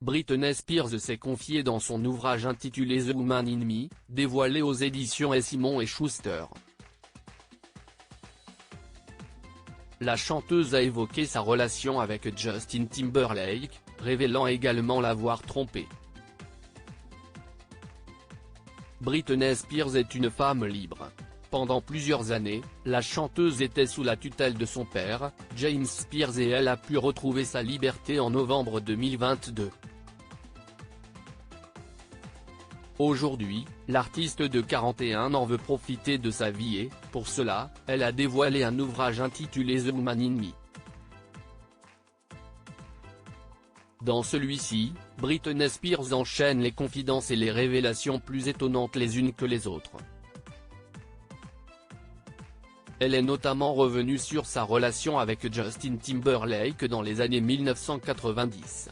Britney Spears s'est confiée dans son ouvrage intitulé The Woman in Me, dévoilé aux éditions Simon & Schuster. La chanteuse a évoqué sa relation avec Justin Timberlake, révélant également l'avoir trompé. Britney Spears est une femme libre. Pendant plusieurs années, la chanteuse était sous la tutelle de son père, James Spears, et elle a pu retrouver sa liberté en novembre 2022. Aujourd'hui, l'artiste de 41 ans veut profiter de sa vie et, pour cela, elle a dévoilé un ouvrage intitulé The Woman in Me. Dans celui-ci, Britney Spears enchaîne les confidences et les révélations plus étonnantes les unes que les autres. Elle est notamment revenue sur sa relation avec Justin Timberlake dans les années 1990.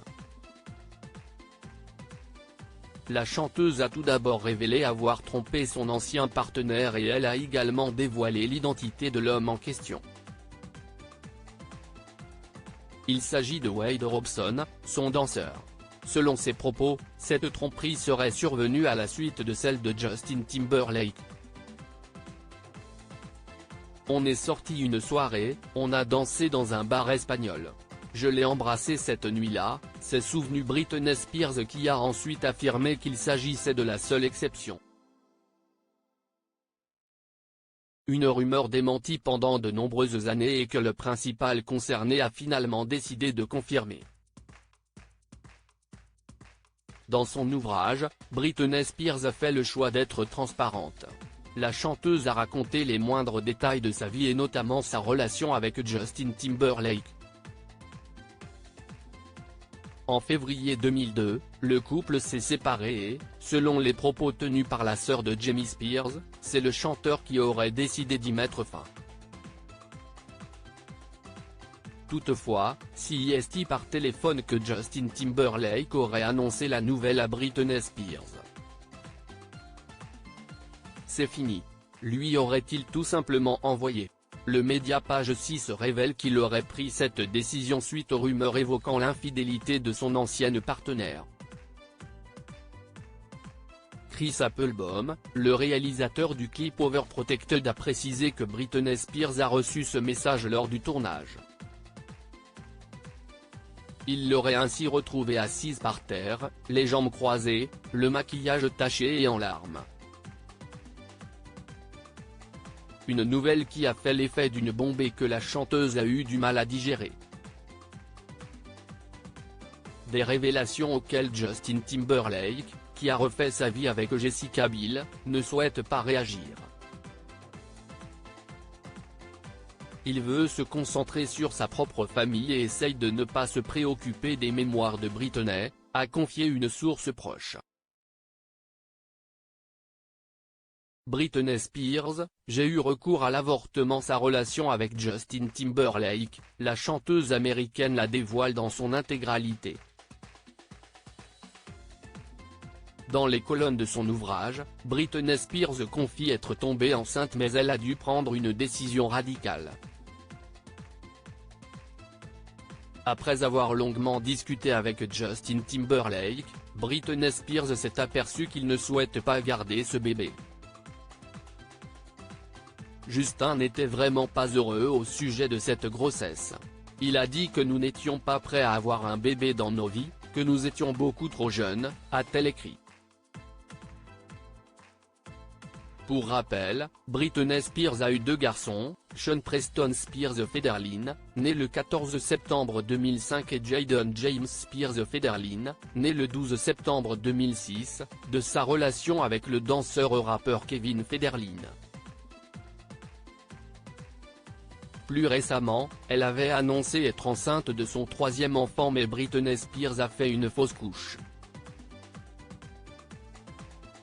La chanteuse a tout d'abord révélé avoir trompé son ancien partenaire et elle a également dévoilé l'identité de l'homme en question. Il s'agit de Wade Robson, son danseur. Selon ses propos, cette tromperie serait survenue à la suite de celle de Justin Timberlake. On est sorti une soirée, on a dansé dans un bar espagnol. Je l'ai embrassé cette nuit-là, s'est souvenu Britney Spears, qui a ensuite affirmé qu'il s'agissait de la seule exception. Une rumeur démentie pendant de nombreuses années et que le principal concerné a finalement décidé de confirmer. Dans son ouvrage, Britney Spears a fait le choix d'être transparente. La chanteuse a raconté les moindres détails de sa vie et notamment sa relation avec Justin Timberlake. En février 2002, le couple s'est séparé et, selon les propos tenus par la sœur de Jamie Spears, c'est le chanteur qui aurait décidé d'y mettre fin. Toutefois, c'est par téléphone que Justin Timberlake aurait annoncé la nouvelle à Britney Spears. C'est fini. Lui aurait-il tout simplement envoyé. Le média Page 6 révèle qu'il aurait pris cette décision suite aux rumeurs évoquant l'infidélité de son ancienne partenaire. Chris Applebaum, le réalisateur du clip Overprotected, a précisé que Britney Spears a reçu ce message lors du tournage. Il l'aurait ainsi retrouvée assise par terre, les jambes croisées, le maquillage taché et en larmes. Une nouvelle qui a fait l'effet d'une bombe et que la chanteuse a eu du mal à digérer. Des révélations auxquelles Justin Timberlake, qui a refait sa vie avec Jessica Biel, ne souhaite pas réagir. Il veut se concentrer sur sa propre famille et essaye de ne pas se préoccuper des mémoires de Britney, a confié une source proche. Britney Spears, j'ai eu recours à l'avortement. Sa relation avec Justin Timberlake, la chanteuse américaine la dévoile dans son intégralité. Dans les colonnes de son ouvrage, Britney Spears confie être tombée enceinte mais elle a dû prendre une décision radicale. Après avoir longuement discuté avec Justin Timberlake, Britney Spears s'est aperçue qu'il ne souhaite pas garder ce bébé. Justin n'était vraiment pas heureux au sujet de cette grossesse. Il a dit que nous n'étions pas prêts à avoir un bébé dans nos vies, que nous étions beaucoup trop jeunes, a-t-elle écrit. Pour rappel, Britney Spears a eu deux garçons, Sean Preston Spears Federline, né le 14 septembre 2005 et Jayden James Spears Federline, né le 12 septembre 2006, de sa relation avec le danseur-rappeur Kevin Federline. Plus récemment, elle avait annoncé être enceinte de son troisième enfant mais Britney Spears a fait une fausse couche.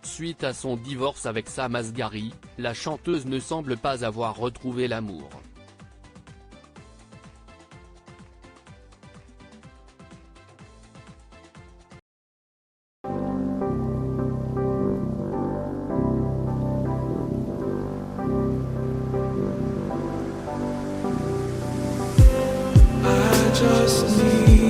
Suite à son divorce avec Sam Asghari, la chanteuse ne semble pas avoir retrouvé l'amour. Just need